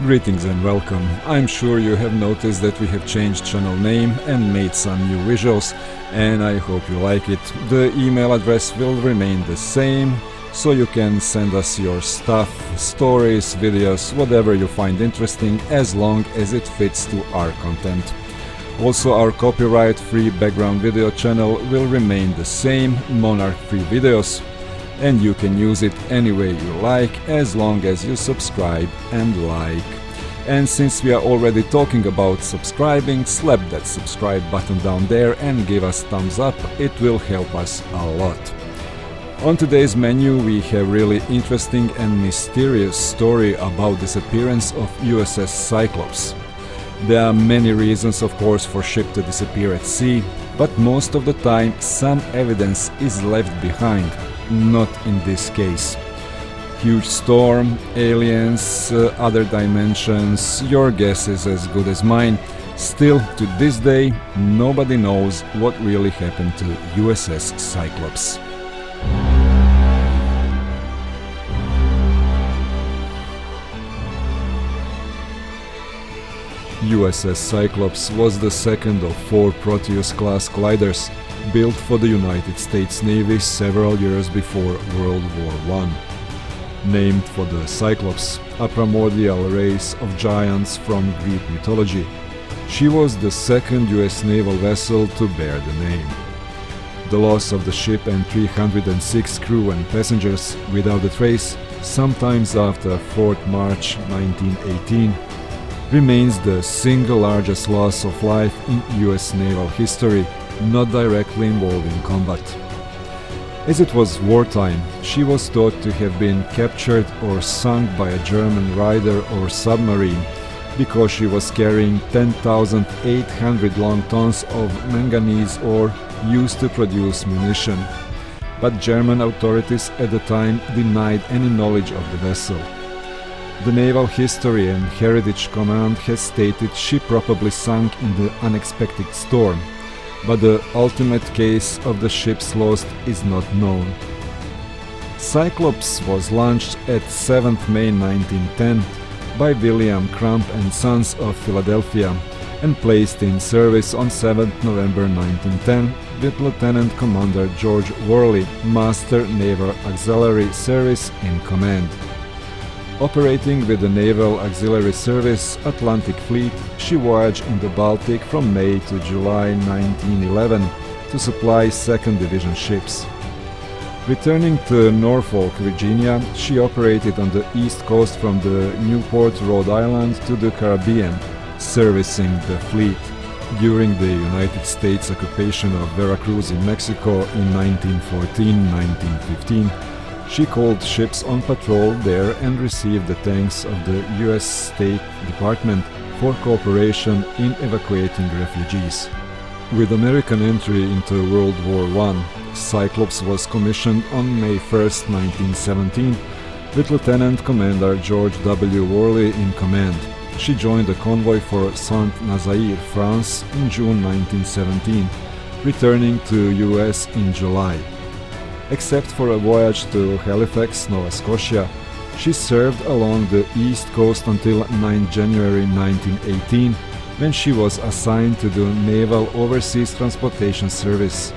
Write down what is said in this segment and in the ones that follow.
Greetings and welcome. I'm sure you have noticed that we have changed channel name and made some new visuals, and I hope you like it. The email address will remain the same, so you can send us your stuff, stories, videos, whatever you find interesting, as long as it fits to our content. Also, our copyright-free background video channel will remain the same, Monarch Free Videos, and you can use it any way you like, as long as you subscribe and like. And since we are already talking about subscribing, slap that subscribe button down there and give us thumbs up, it will help us a lot. On today's menu we have really interesting and mysterious story about disappearance of USS Cyclops. There are many reasons, of course, for ship to disappear at sea, but most of the time some evidence is left behind. Not in this case. Huge storm, aliens, other dimensions, your guess is as good as mine. Still, to this day, nobody knows what really happened to USS Cyclops. USS Cyclops was the second of 4 Proteus-class gliders built for the United States Navy several years before World War I. Named for the Cyclops, a primordial race of giants from Greek mythology, she was the second US naval vessel to bear the name. The loss of the ship and 306 crew and passengers without a trace, sometimes after 4th March 1918, remains the single largest loss of life in US naval history, not directly involved in combat. As it was wartime, she was thought to have been captured or sunk by a German raider or submarine because she was carrying 10,800 long tons of manganese ore used to produce munition. But German authorities at the time denied any knowledge of the vessel. The Naval History and Heritage Command has stated she probably sunk in the unexpected storm, but the ultimate case of the ship's loss is not known. Cyclops was launched at 7th May 1910 by William Crump and Sons of Philadelphia and placed in service on 7th November 1910 with Lieutenant Commander George Worley, Master Naval Auxiliary Service, in command. Operating with the Naval Auxiliary Service Atlantic Fleet, she voyaged in the Baltic from May to July 1911 to supply 2nd Division ships. Returning to Norfolk, Virginia, she operated on the east coast from the Newport, Rhode Island to the Caribbean, servicing the fleet. During the United States occupation of Veracruz in Mexico in 1914-1915, she called ships on patrol there and received the thanks of the U.S. State Department for cooperation in evacuating refugees. With American entry into World War I, Cyclops was commissioned on May 1, 1917, with Lieutenant Commander George W. Worley in command. She joined a convoy for Saint-Nazaire, France in June 1917, returning to U.S. in July. Except for a voyage to Halifax, Nova Scotia, she served along the east coast until 9 January 1918, when she was assigned to the Naval Overseas Transportation Service.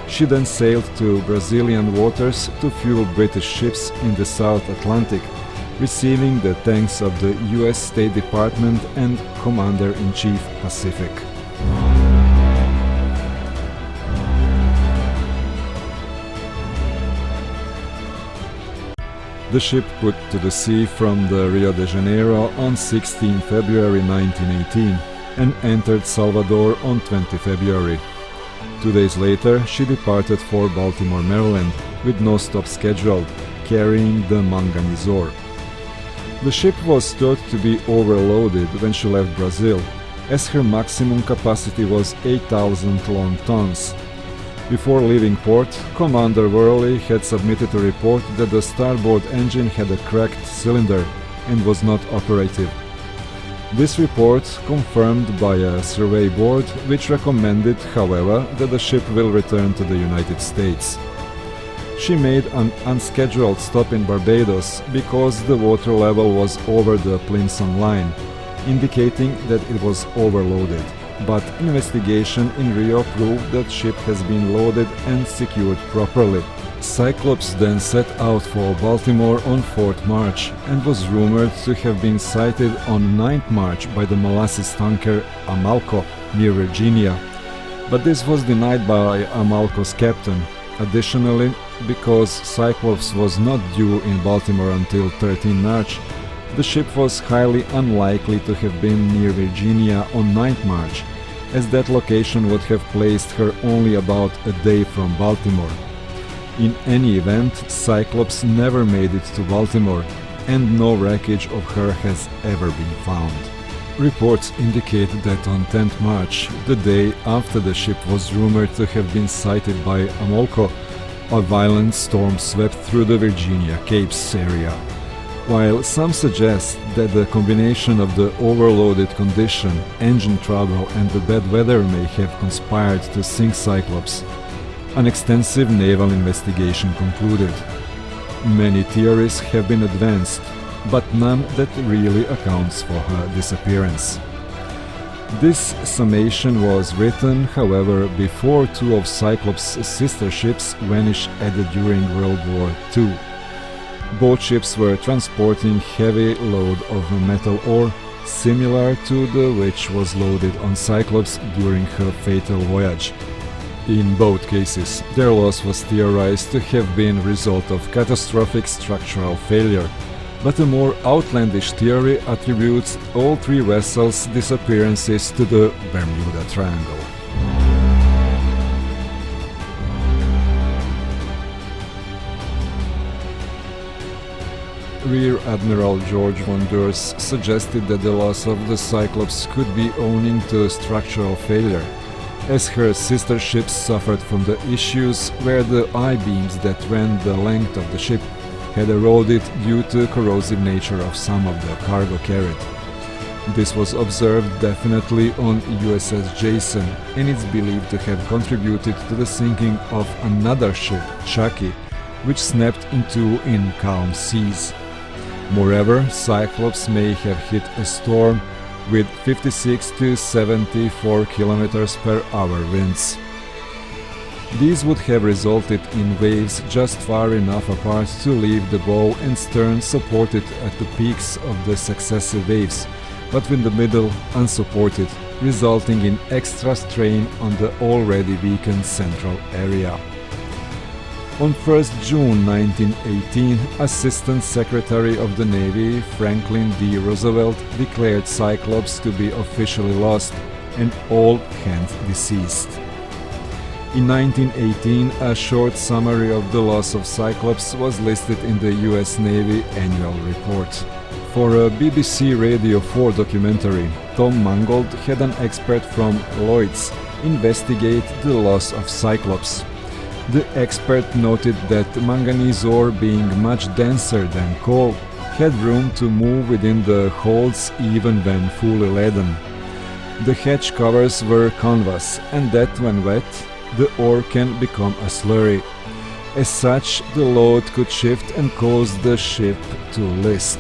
She then sailed to Brazilian waters to fuel British ships in the South Atlantic, receiving the thanks of the U.S. State Department and Commander-in-Chief Pacific. The ship put to the sea from the Rio de Janeiro on 16 February 1918 and entered Salvador on 20 February. 2 days later, she departed for Baltimore, Maryland, with no stop scheduled, carrying the manganese ore. The ship was thought to be overloaded when she left Brazil, as her maximum capacity was 8,000 long tons. Before leaving port, Commander Worley had submitted a report that the starboard engine had a cracked cylinder and was not operative. This report confirmed by a survey board, which recommended, however, that the ship will return to the United States. She made an unscheduled stop in Barbados because the water level was over the Plimsoll line, indicating that it was overloaded. But investigation in Rio proved that ship has been loaded and secured properly. Cyclops then set out for Baltimore on 4th March and was rumored to have been sighted on 9th March by the molasses tanker Amalco near Virginia. But this was denied by Amalco's captain. Additionally, because Cyclops was not due in Baltimore until 13 March, the ship was highly unlikely to have been near Virginia on 9th March, as that location would have placed her only about a day from Baltimore. In any event, Cyclops never made it to Baltimore, and no wreckage of her has ever been found. Reports indicate that on 10th March, the day after the ship was rumored to have been sighted by Amalco, a violent storm swept through the Virginia Capes area. While some suggest that the combination of the overloaded condition, engine trouble and the bad weather may have conspired to sink Cyclops, an extensive naval investigation concluded. Many theories have been advanced, but none that really accounts for her disappearance. This summation was written, however, before two of Cyclops' sister ships vanished during World War II. Both ships were transporting heavy load of metal ore, similar to the which was loaded on Cyclops during her fatal voyage. In both cases, their loss was theorized to have been a result of catastrophic structural failure, but a more outlandish theory attributes all three vessels' disappearances to the Bermuda Triangle. Rear Admiral George von Durs suggested that the loss of the Cyclops could be owing to structural failure, as her sister ships suffered from the issues where the I-beams that ran the length of the ship had eroded due to the corrosive nature of some of the cargo carried. This was observed definitely on USS Jason, and it's believed to have contributed to the sinking of another ship, Chucky, which snapped in two in calm seas. Moreover, Cyclops may have hit a storm with 56 to 74 km per hour winds. These would have resulted in waves just far enough apart to leave the bow and stern supported at the peaks of the successive waves, but in the middle unsupported, resulting in extra strain on the already weakened central area. On 1st June 1918, Assistant Secretary of the Navy Franklin D. Roosevelt declared Cyclops to be officially lost and all hands deceased. In 1918, a short summary of the loss of Cyclops was listed in the US Navy Annual Report. For a BBC Radio 4 documentary, Tom Mangold had an expert from Lloyd's investigate the loss of Cyclops. The expert noted that manganese ore, being much denser than coal, had room to move within the holds even when fully laden. The hatch covers were canvas, and that when wet, the ore can become a slurry. As such, the load could shift and cause the ship to list.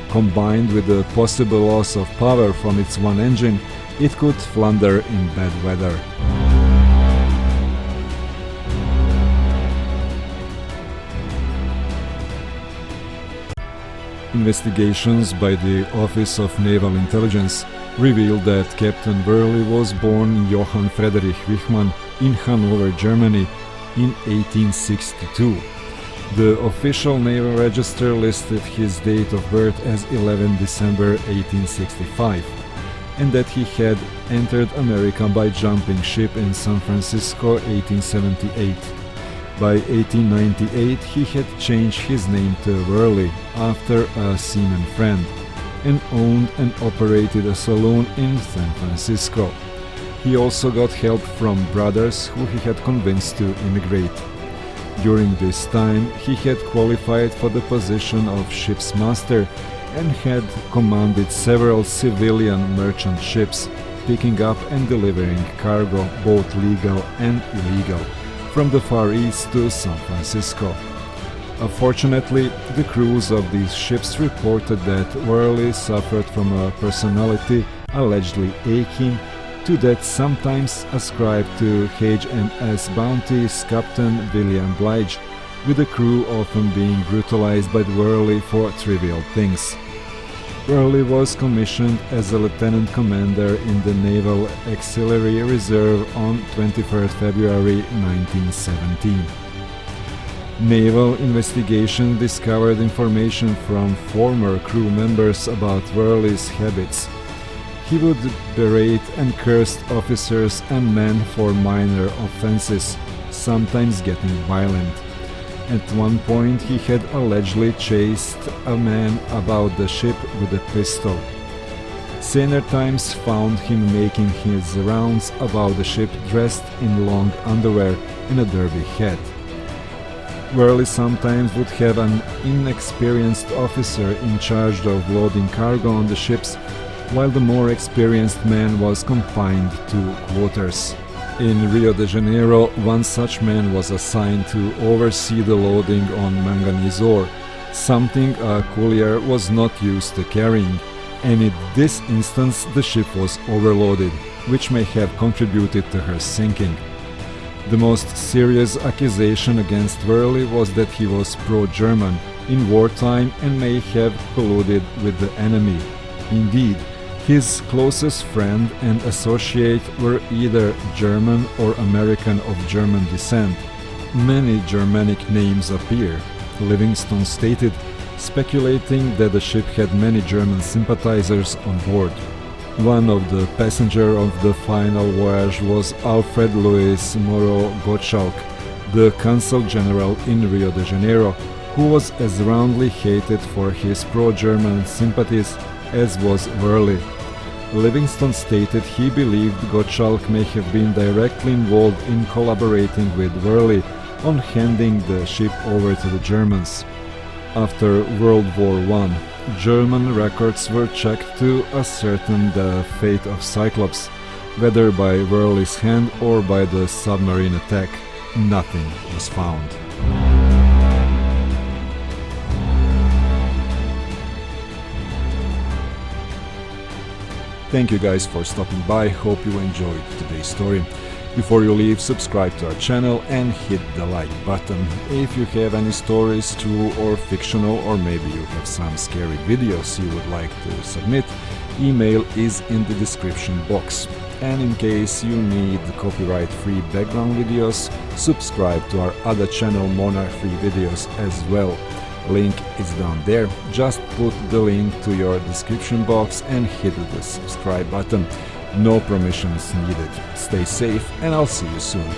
Combined with the possible loss of power from its one engine, it could flounder in bad weather. Investigations by the Office of Naval Intelligence revealed that Captain Burley was born Johann Friedrich Wichmann in Hanover, Germany in 1862. The official naval register listed his date of birth as 11 December 1865, and that he had entered America by jumping ship in San Francisco 1878. By 1898 he had changed his name to Burley after a seaman friend, and owned and operated a saloon in San Francisco. He also got help from brothers who he had convinced to immigrate. During this time he had qualified for the position of ship's master and had commanded several civilian merchant ships, picking up and delivering cargo, both legal and illegal, from the Far East to San Francisco. Unfortunately, the crews of these ships reported that Worley suffered from a personality allegedly akin to that sometimes ascribed to HMS Bounty's Captain William Blige, with the crew often being brutalized by Worley for trivial things. Worley was commissioned as a lieutenant commander in the Naval Auxiliary Reserve on 23 February 1917. Naval investigation discovered information from former crew members about Worley's habits. He would berate and curse officers and men for minor offenses, sometimes getting violent. At one point he had allegedly chased a man about the ship with a pistol. Saner Times found him making his rounds about the ship dressed in long underwear and a derby hat. Worley sometimes would have an inexperienced officer in charge of loading cargo on the ships, while the more experienced man was confined to quarters. In Rio de Janeiro, one such man was assigned to oversee the loading on manganese ore, something a collier was not used to carrying, and in this instance the ship was overloaded, which may have contributed to her sinking. The most serious accusation against Worley was that he was pro-German in wartime and may have colluded with the enemy. Indeed, his closest friend and associate were either German or American of German descent. Many Germanic names appear, Livingstone stated, speculating that the ship had many German sympathizers on board. One of the passengers of the final voyage was Alfred Louis Moreau Gottschalk, the consul general in Rio de Janeiro, who was as roundly hated for his pro-German sympathies as was Worley. Livingstone stated he believed Gottschalk may have been directly involved in collaborating with Worley on handing the ship over to the Germans. After World War I, German records were checked to ascertain the fate of Cyclops, whether by Worley's hand or by the submarine attack. Nothing was found. Thank you guys for stopping by, hope you enjoyed today's story. Before you leave, subscribe to our channel and hit the like button. If you have any stories, true or fictional, or maybe you have some scary videos you would like to submit, email is in the description box. And in case you need copyright-free background videos, subscribe to our other channel Monarch-free videos as well. Link is down there, just put the link to your description box and hit the subscribe button. No permissions needed. Stay safe and I'll see you soon.